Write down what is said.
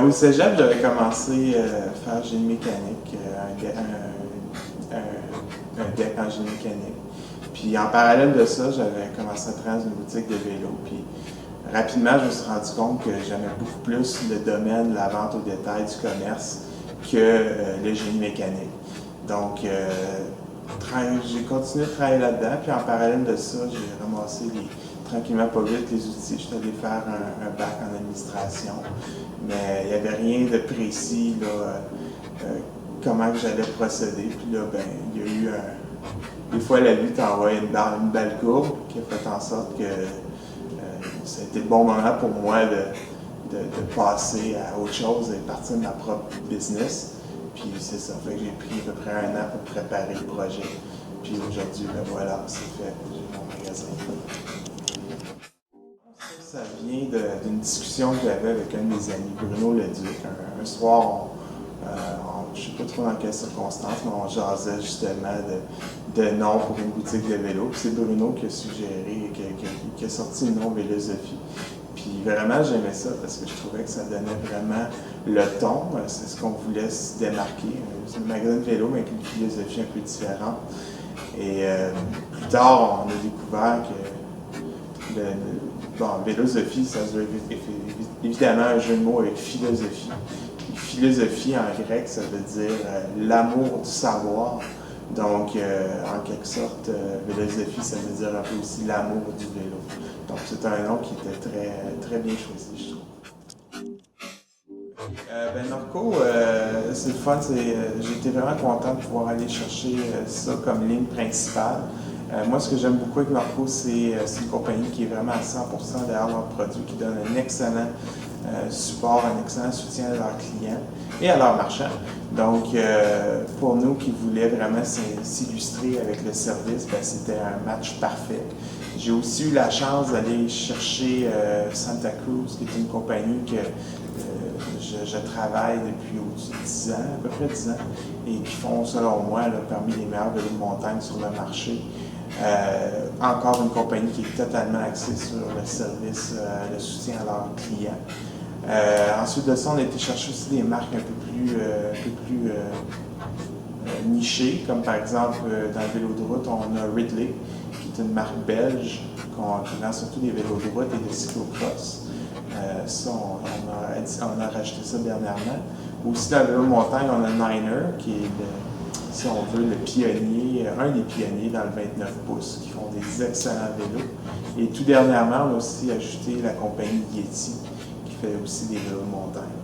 Au cégep, j'avais commencé à faire génie mécanique, un DEC en génie mécanique. Puis en parallèle de ça, j'avais commencé à travailler dans une boutique de vélo. Puis rapidement, je me suis rendu compte que j'aimais beaucoup plus le domaine de la vente au détail du commerce que le génie mécanique. Donc, j'ai continué de travailler là-dedans. Puis en parallèle de ça, j'ai ramassé tranquillement pas vite les outils. J'étais allé faire un bac en administration. Mais il n'y avait rien de précis, là, comment j'allais procéder. Puis là, ben, il y a eu des fois, la vie t'envoie une belle courbe qui a fait en sorte que ça a été le bon moment pour moi de passer à autre chose et partir de ma propre business. Puis c'est ça, fait que j'ai pris à peu près un an pour préparer le projet. Puis aujourd'hui, ben voilà, c'est fait, j'ai mon magasin. Ça vient d'une discussion que j'avais avec un de mes amis, Bruno Leduc. Un soir, je ne sais pas trop dans quelles circonstances, mais on jasait justement de nom pour une boutique de vélo. Puis c'est Bruno qui a suggéré, qui a sorti le nom Vélosophie. Puis vraiment, j'aimais ça parce que je trouvais que ça donnait vraiment le ton. C'est ce qu'on voulait se démarquer. C'est un magasin de vélo, mais avec une philosophie un peu différente. Et plus tard, on a découvert que Vélosophie, ça se veut évidemment un jeu de mots avec philosophie. Et philosophie en grec, ça veut dire l'amour du savoir. Donc, en quelque sorte, Vélosophie, ça veut dire un peu aussi l'amour du vélo. Donc, c'est un nom qui était très, très bien choisi, je trouve. Norco, c'est le fun. J'étais vraiment content de pouvoir aller chercher ça comme ligne principale. Moi, ce que j'aime beaucoup avec Norco, c'est une compagnie qui est vraiment à 100% derrière leurs produits, qui donne un excellent support, un excellent soutien à leurs clients et à leurs marchands. Donc, pour nous qui voulaient vraiment s'illustrer avec le service, ben, c'était un match parfait. J'ai aussi eu la chance d'aller chercher Santa Cruz, qui est une compagnie que je travaille depuis au-dessus de 10 ans, à peu près 10 ans, et qui font, selon moi, là, parmi les meilleurs vélos de montagne sur le marché. Encore une compagnie qui est totalement axée sur le service, le soutien à leurs clients. Ensuite de ça, on a été chercher aussi des marques un peu plus nichées, comme par exemple dans le vélo de route, on a Ridley, qui est une marque belge qui vend surtout des vélos de route et des cyclocross. Ça, on a rajouté ça dernièrement. Aussi dans le vélo de montagne, on a Niner, qui est si on veut, un des pionniers dans le 29 pouces, qui font des excellents vélos. Et tout dernièrement, on a aussi ajouté la compagnie Yeti, qui fait aussi des vélos de montagne.